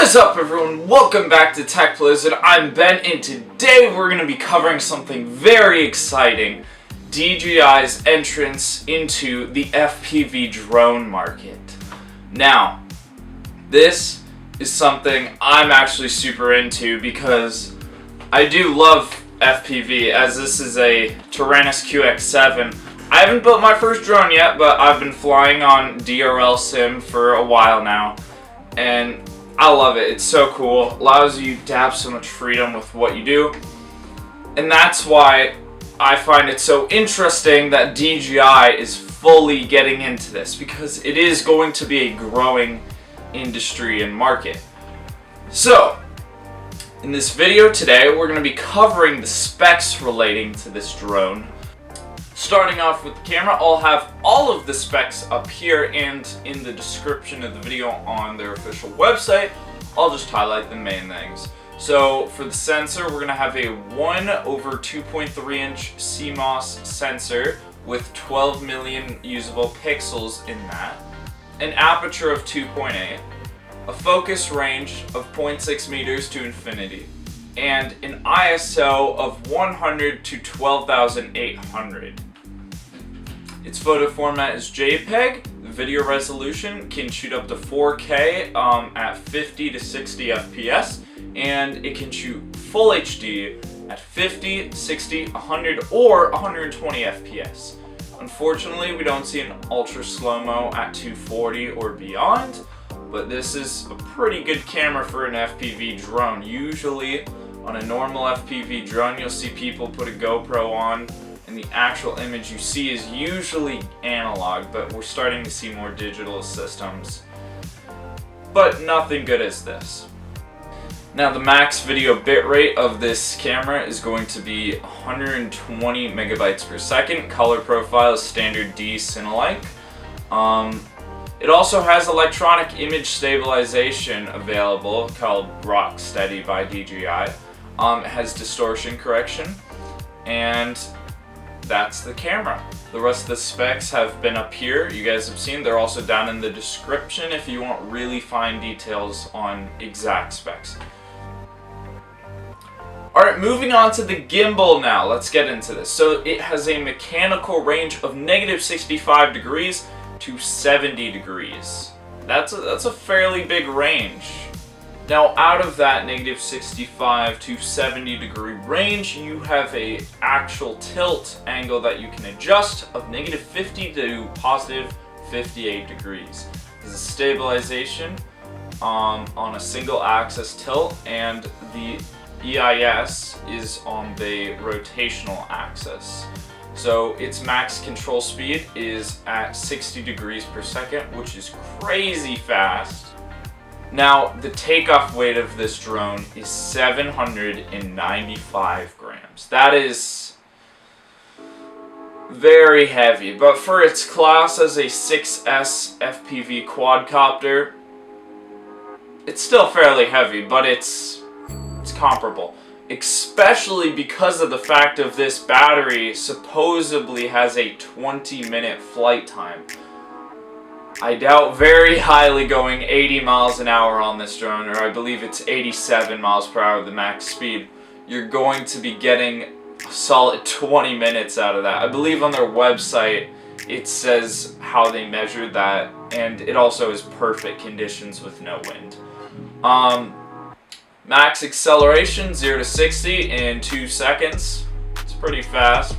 What is up, everyone? Welcome back to Tech Blizzard. I'm Ben, and today we're going to be covering something very exciting: DJI's entrance into the FPV drone market. Now, this is something I'm actually super into because I do love FPV, as this is a Tyrannus QX7. I haven't built my first drone yet, but I've been flying on DRL Sim for a while now, and I love it. It's so cool. Allows you to have so much freedom with what you do. And that's why I find it so interesting that DJI is fully getting into this, because it is going to be a growing industry and market. So, in this video today, we're going to be covering the specs relating to this drone. Starting off with the camera, I'll have all of the specs up here and in the description of the video on their official website. I'll just highlight the main things. So for the sensor, we're going to have a 1/2.3 inch CMOS sensor with 12 million usable pixels in that, an aperture of 2.8, a focus range of 0.6 meters to infinity, and an ISO of 100 to 12,800. Its photo format is JPEG. The video resolution can shoot up to 4K at 50 to 60 FPS, and it can shoot full HD at 50, 60, 100, or 120 FPS. Unfortunately, we don't see an ultra slow-mo at 240 or beyond, but this is a pretty good camera for an FPV drone. Usually, on a normal FPV drone, you'll see people put a GoPro on, and the actual image you see is usually analog, but we're starting to see more digital systems. But nothing good as this. Now, the max video bitrate of this camera is going to be 120 megabytes per second. Color profile is standard D Cinelike. It also has electronic image stabilization available called Rocksteady by DJI. It has distortion correction, and that's the camera. The rest of the specs have been up here. You guys have seen. They're also down in the description if you want really fine details on exact specs. Alright, moving on to the gimbal now. Let's get into this. So it has a mechanical range of -65 degrees to 70 degrees. That's a fairly big range. Now, out of that -65 to 70 degree range, you have a actual tilt angle that you can adjust of -50 to +58 degrees. There's a stabilization on a single axis tilt, and the EIS is on the rotational axis. So its max control speed is at 60 degrees per second, which is crazy fast. Now, the takeoff weight of this drone is 795 grams. That is very heavy, but for its class as a 6S FPV quadcopter, it's still fairly heavy, but it's comparable. Especially because of the fact of this battery supposedly has a 20-minute flight time. I doubt very highly going 80 miles an hour on this drone, or I believe it's 87 miles per hour, the max speed. You're going to be getting a solid 20 minutes out of that. I believe on their website it says how they measured that, and it also is perfect conditions with no wind. Max acceleration 0 to 60 in 2 seconds. It's pretty fast,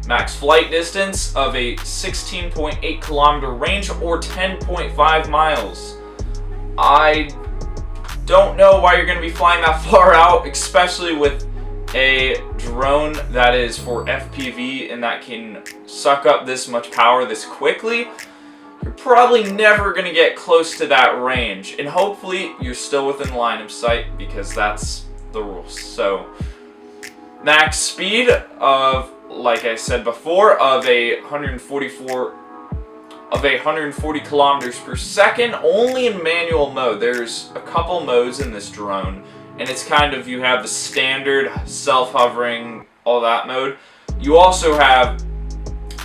Max flight distance of a 16.8 kilometer range, or 10.5 miles. I don't know why you're going to be flying that far out, especially with a drone that is for FPV and that can suck up this much power this quickly. You're probably never going to get close to that range, and hopefully you're still within line of sight, because that's the rules. So, max speed of, like I said before, of a 140 kilometers per second, only in manual mode. There's a couple modes in this drone, and it's kind of, you have the standard self-hovering, all that mode. You also have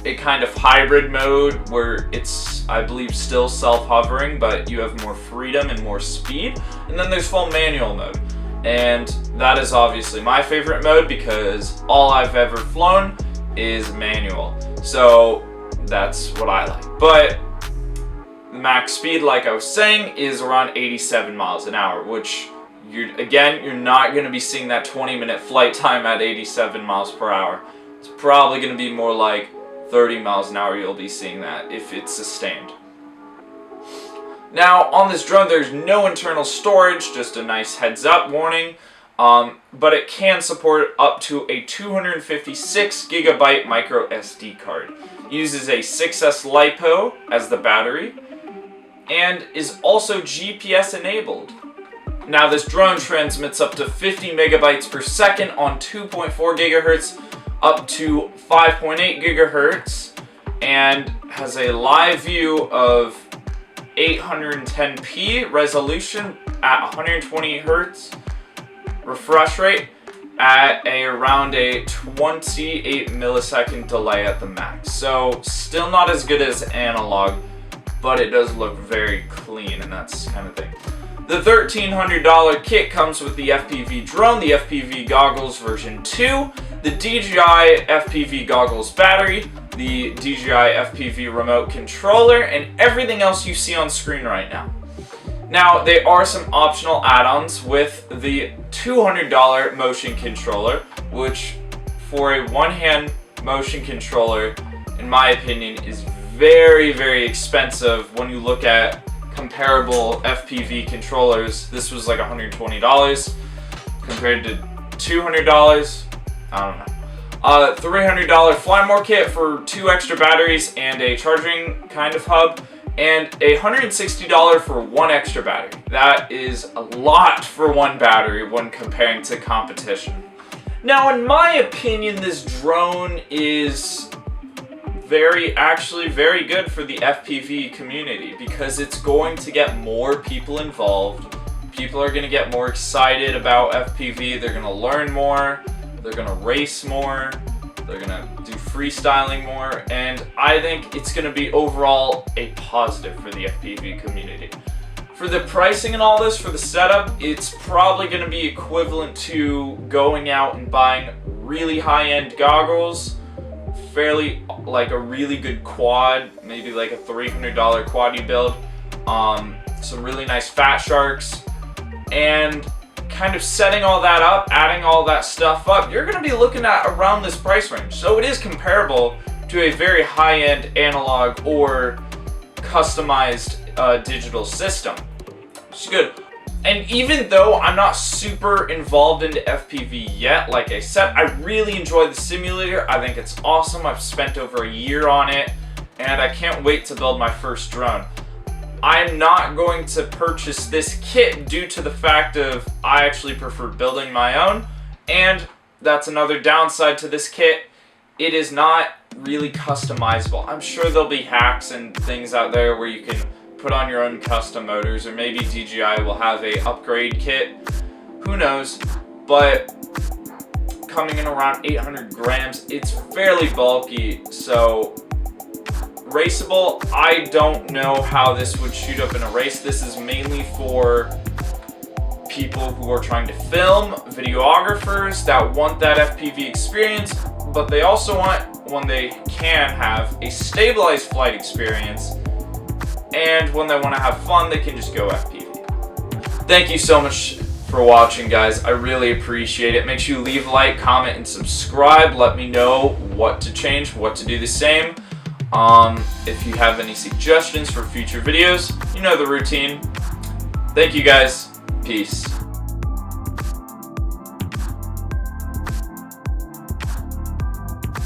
a kind of hybrid mode where it's, I believe, still self-hovering, but you have more freedom and more speed. And then there's full manual mode. And that is obviously my favorite mode because all I've ever flown is manual. So that's what I like. But max speed, like I was saying, is around 87 miles an hour, which you're not going to be seeing that 20-minute flight time at 87 miles per hour. It's probably going to be more like 30 miles an hour you'll be seeing that if it's sustained. Now, on this drone, there's no internal storage, just a nice heads-up warning, but it can support up to a 256 gigabyte micro SD card. It uses a 6S LiPo as the battery, and is also GPS enabled. Now, this drone transmits up to 50 megabytes per second on 2.4 gigahertz up to 5.8 gigahertz, and has a live view of 810p resolution at 120 hertz refresh rate at around a 28 millisecond delay at the max. So still not as good as analog, but it does look very clean, and that's kind of thing. The $1,300 kit comes with the FPV drone, the FPV goggles version 2, the DJI FPV goggles battery, the DJI FPV remote controller, and everything else you see on screen right now. Now, there are some optional add-ons with the $200 motion controller, which for a one-hand motion controller, in my opinion, is very, very expensive when you look at comparable FPV controllers. This was like $120 compared to $200. I don't know. $300 Flymore kit for 2 extra batteries and a charging kind of hub, and $160 for 1 extra battery. That is a lot for 1 battery when comparing to competition. Now, in my opinion, this drone is actually very good for the FPV community because it's going to get more people involved. People are going to get more excited about FPV. They're going to learn more. They're going to race more. They're going to do freestyling more. And I think it's going to be overall a positive for the FPV community. For the pricing and all this, for the setup, it's probably going to be equivalent to going out and buying really high-end goggles, fairly like a really good quad, maybe like a $300 quad you build, some really nice Fat Sharks, and kind of setting all that up, adding all that stuff up, you're going to be looking at around this price range. So it is comparable to a very high-end analog or customized digital system, which is good. And even though I'm not super involved into FPV yet, like I said, I really enjoy the simulator. I think it's awesome. I've spent over a year on it, and I can't wait to build my first drone. I'm not going to purchase this kit due to the fact of I actually prefer building my own, and that's another downside to this kit. It is not really customizable. I'm sure there'll be hacks and things out there where you can put on your own custom motors, or maybe DJI will have a upgrade kit. Who knows? But coming in around 800 grams, it's fairly bulky, so raceable. I don't know how this would shoot up in a race. This is mainly for people who are trying to film, videographers that want that FPV experience, but they also want, when they can, have a stabilized flight experience, and when they want to have fun, they can just go FPV. Thank you so much for watching, guys. I really appreciate it. Make sure you leave a like, comment, and subscribe. Let me know what to change, what to do the same. If you have any suggestions for future videos, you know the routine. Thank you, guys. Peace.